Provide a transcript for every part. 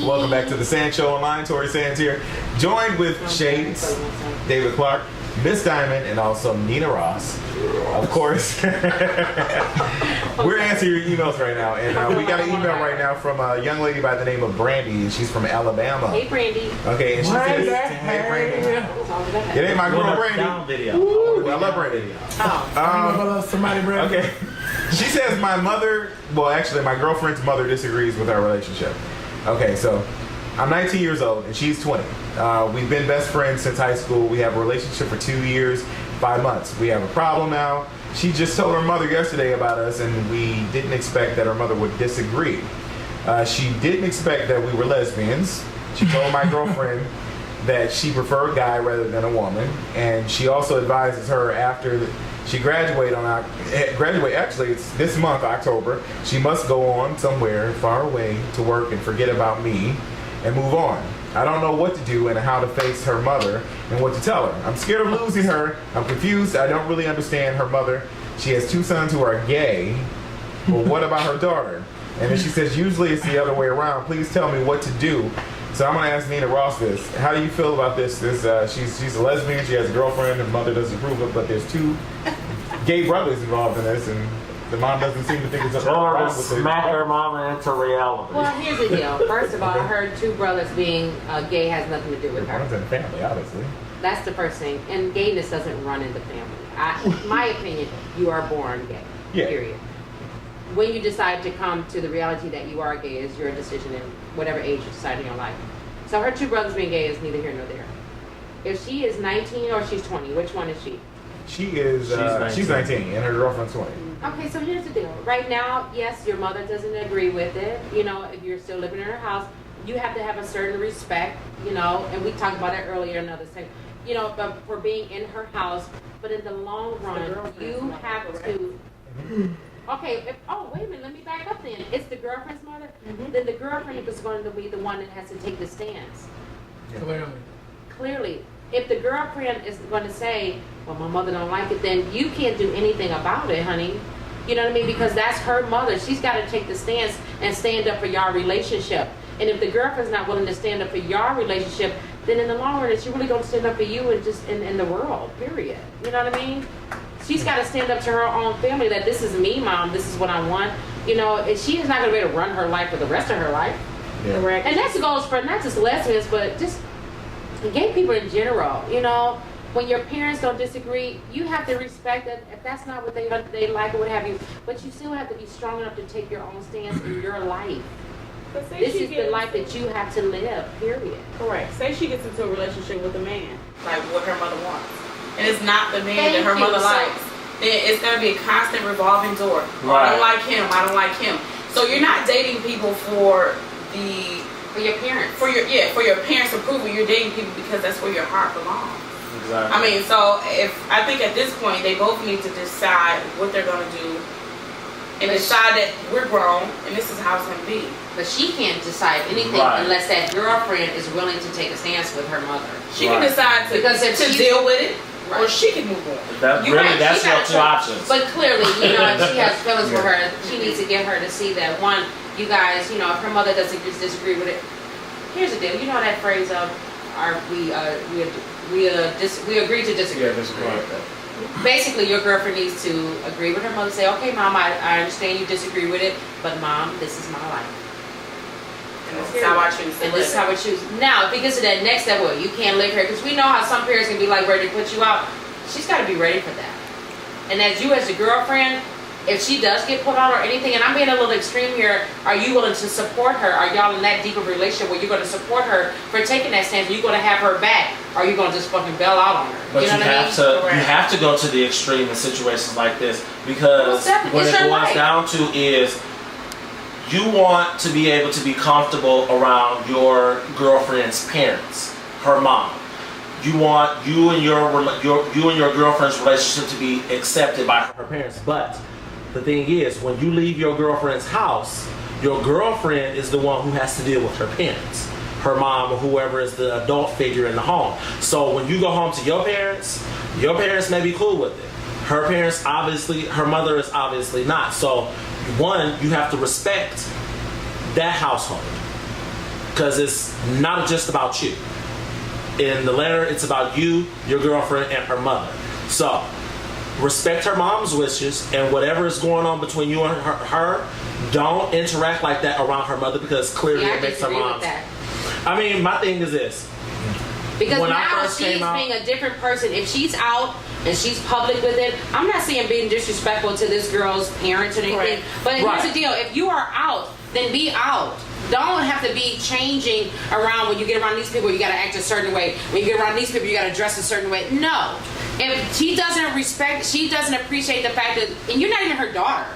Welcome back to the TheSanzSHO online. Tori Sands here, joined with Shades, David Clark, Miss Diamond, and also Nina Ross. Of course, we're answering your emails right now, and we got an email right now from a young lady by the name of Brandy. She's from Alabama. Hey, Brandy. Okay, and she says, "Hey, Brandy." It ain't my girl, Brandy. Video. I love Brandy. Somebody, Brandy. Okay. She says my girlfriend's mother disagrees with our relationship. Okay, so I'm 19 years old and she's 20. We've been best friends since high school. We have a relationship for 2 years, 5 months. We have a problem now. She just told her mother yesterday about us, and we didn't expect that her mother would disagree. She didn't expect that we were lesbians. She told my girlfriend that she preferred a guy rather than a woman, and she also advises her after she graduate actually it's this month, October, she must go on somewhere far away to work and forget about me and move on. I don't know what to do and how to face her mother and what to tell her. I'm scared of losing her. I'm confused. I don't really understand her mother. She has 2 sons who are gay. But what about her daughter? And then she says, usually it's the other way around. Please tell me what to do. So I'm going to ask Nina Ross this. How do you feel about this? She's a lesbian. She has a girlfriend. Her mother doesn't approve of it, but there's 2 gay brothers involved in this, and the mom doesn't seem to think it's a problem with it. Smack her mama into reality. Well, here's the deal. First of all, her 2 brothers being gay has nothing to do with her. Runs in the family, obviously. That's the first thing. And gayness doesn't run in the family. My opinion, you are born gay. Yeah. Period. When you decide to come to the reality that you are gay is your decision in whatever age you decide in your life. So her 2 brothers being gay is neither here nor there. If she is 19 or she's 20, which one is she? She's 19 and her girlfriend's 20. Okay, so here's the deal. Right now, yes, your mother doesn't agree with it. You know, if you're still living in her house, you have to have a certain respect, you know, and we talked about it earlier in another segment, you know, but for being in her house. But in the long run, you have to... Okay, wait a minute, let me back up then. It's the girlfriend's mother? Then the girlfriend is going to be the one that has to take the stance. Yeah. Clearly. If the girlfriend is going to say, well, my mother don't like it, then you can't do anything about it, honey. You know what I mean? Because that's her mother. She's got to take the stance and stand up for your relationship. And if the girlfriend's not willing to stand up for your relationship, then in the long run, is she really going to stand up for you and just in the world, period? You know what I mean? She's got to stand up to her own family that this is me, mom, this is what I want. You know, and she is not going to be able to run her life for the rest of her life. Yeah. Correct. And that goes for not just lesbians, but just gay people in general. You know, when your parents don't disagree, you have to respect that if that's not what they like or what have you. But you still have to be strong enough to take your own stance in your life. This is the life that you have to live, period. Correct. Say she gets into a relationship with a man, like what her mother wants, and it's not the man that her mother likes, then it's going to be a constant revolving door. Right. I don't like him. I don't like him. So you're not dating people for your parents. For your parents' approval. You're dating people because that's where your heart belongs. Exactly. I mean, so I think at this point they both need to decide what they're going to do, and decide that we're grown and this is how it's going to be. But she can't decide anything unless that girlfriend is willing to take a stance with her mother. She can decide to deal with it, or she can move on. That's your 2 options. But clearly, you know, if she has feelings for her, she needs to get her to see that, one, you guys, you know, if her mother doesn't disagree with it. Here's the deal. You know that phrase of, we agree to disagree. Yeah, disagree. Basically, your girlfriend needs to agree with her mother. Say, okay, mom, I understand you disagree with it, but mom, this is my life. And this is how I choose to live. And this is how I choose. Now, if it gets to that next step, well, you can't live here, because we know how some parents can be like ready to put you out. She's got to be ready for that. And as the girlfriend, if she does get put out or anything, and I'm being a little extreme here, are you willing to support her? Are y'all in that deep of a relationship where you're going to support her for taking that stance? You're going to have her back, or are you going to just fucking bail out on her? But you know what I mean? You have to go to the extreme in situations like this, because what it boils down to is you want to be able to be comfortable around your girlfriend's parents, her mom. You want you and your girlfriend's relationship to be accepted by her parents. But the thing is, when you leave your girlfriend's house, your girlfriend is the one who has to deal with her parents, her mom, or whoever is the adult figure in the home. So when you go home to your parents may be cool with it. Her parents, obviously, her mother is obviously not. So one, you have to respect that household. because it's not just about you. In the letter, it's about you, your girlfriend, and her mother. So, respect her mom's wishes, and whatever is going on between you and her, don't interact like that around her mother, because clearly it makes her mom. I mean, my thing is this. Because when now she's being a different person. If she's out and she's public with it, I'm not saying being disrespectful to this girl's parents or anything. Right. But here's the deal. If you are out, then be out. Don't have to be changing around. When you get around these people, you got to act a certain way. When you get around these people, you got to dress a certain way. No. If she doesn't respect, she doesn't appreciate the fact that, and you're not even her daughter.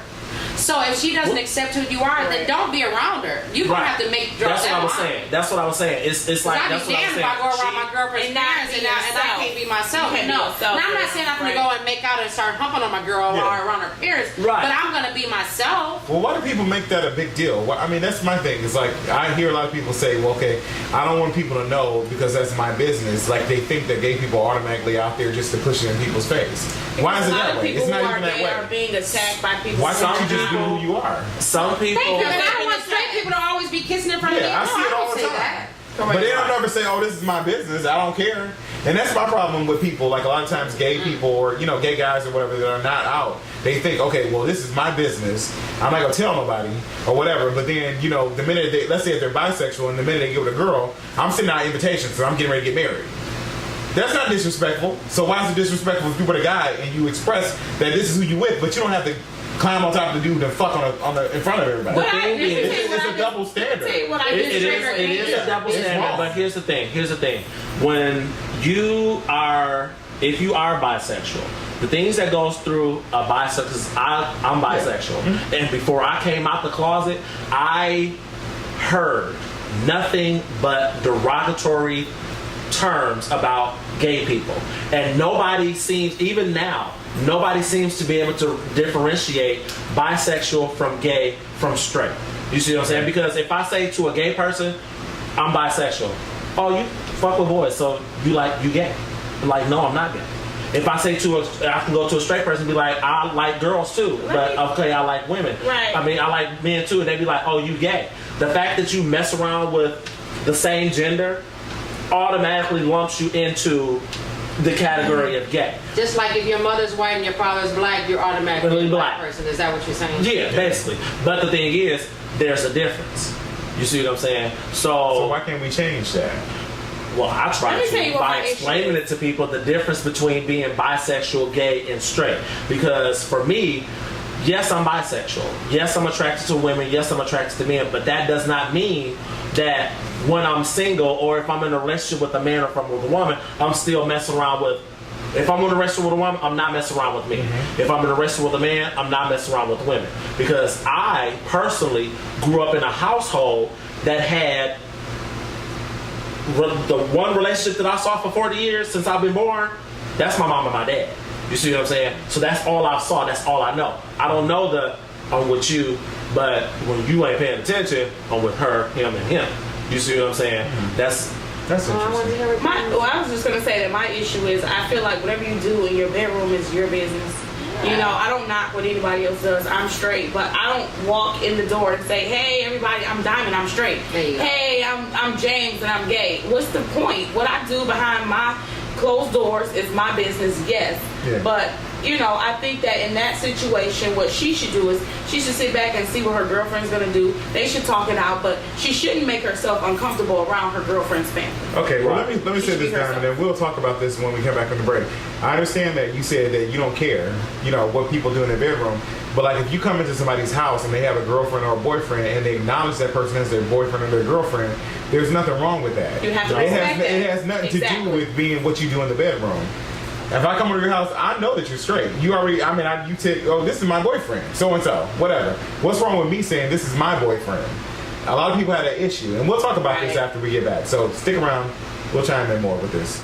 So if she doesn't accept who you are, then don't be around her. You don't have to make drugs. That's what I was saying. That's what I was saying. It's like, that's what I was saying. If I go around my girlfriend's parents and I can't be myself. No. Now, I'm not saying I'm going to go and make out and start humping on my girl or around her parents. Right. But I'm going to be myself. Well, why do people make that a big deal? Well, I mean, that's my thing. It's like, I hear a lot of people say, well, okay, I don't want people to know because that's my business. Like, they think that gay people are automatically out there just to push it in people's face. Why is it that way? It's not even that way. Are being attacked by people. Why can't you just be who you are? Some people. I don't want straight people to always be kissing in front of me. I see it all the time. But they don't ever say, oh, this is my business, I don't care. And that's my problem with people. Like, a lot of times gay people or, you know, gay guys or whatever that are not out, they think, okay, well, this is my business, I'm not going to tell nobody or whatever. But then, you know, the minute they, let's say if they're bisexual, and the minute they get with a girl, I'm sending out invitations, so I'm getting ready to get married. That's not disrespectful. So why is it disrespectful if you're with a guy and you express that this is who you with, but you don't have to climb on top of the dude and fuck in front of everybody? It's a double standard. It is a double standard, but here's the thing. When you are, if you are bisexual, the things that goes through a bisexual, because I'm bisexual, and before I came out the closet, I heard nothing but derogatory terms about gay people, and nobody seems, even now, nobody seems to be able to differentiate bisexual from gay from straight. You see what I'm saying? Because if I say to a gay person, I'm bisexual, oh, you fuck with boys, so you gay. I'm like, no, I'm not gay. If I say I can go to a straight person and be like, I like girls too, but okay, I like women. Right. I mean, I like men too, and they be like, oh, you gay. The fact that you mess around with the same gender automatically lumps you into the category of gay. Just like if your mother's white and your father's black, you're automatically a black person. Is that what you're saying? Yeah, basically. But the thing is, there's a difference. You see what I'm saying? So why can't we change that? Well, I try to by explaining it to people, the difference between being bisexual, gay, and straight. Because for me, yes, I'm bisexual. Yes, I'm attracted to women. Yes, I'm attracted to men. But that does not mean that when I'm single or if I'm in a relationship with a man or if I'm with a woman, I'm still messing around with. If I'm in a relationship with a woman, I'm not messing around with me. If I'm in a relationship with a man, I'm not messing around with women. Because I personally grew up in a household that had the one relationship that I saw for 40 years since I've been born. That's my mom and my dad. You see what I'm saying? So that's all I saw. That's all I know. I don't know I'm with you, but when you ain't paying attention, I'm with her, him, and him. You see what I'm saying? That's interesting. I was just going to say that my issue is I feel like whatever you do in your bedroom is your business. You know, I don't knock what anybody else does. I'm straight, but I don't walk in the door and say, "Hey, everybody, I'm Diamond, I'm straight. Hey, I'm James, and I'm gay." What's the point? What I do behind my closed doors is my business, yes. But you know, I think that in that situation, what she should do is she should sit back and see what her girlfriend's gonna do. They should talk it out, but she shouldn't make herself uncomfortable around her girlfriend's family. Okay, well, let me say this, Diamond, and we'll talk about this when we come back from the break. I understand that you said that you don't care, you know, what people do in their bedroom, but like if you come into somebody's house and they have a girlfriend or a boyfriend and they acknowledge that person as their boyfriend or their girrend, there's nothing wrong with that. You have to respect that. It has nothing to do with being what you do in the bedroom. If I come over to your house, I know that you're straight. You already, you take, oh, this is my boyfriend, so and so, whatever. What's wrong with me saying this is my boyfriend? A lot of people have that issue, and we'll talk about this after we get back. So stick around. We'll chime in more with this.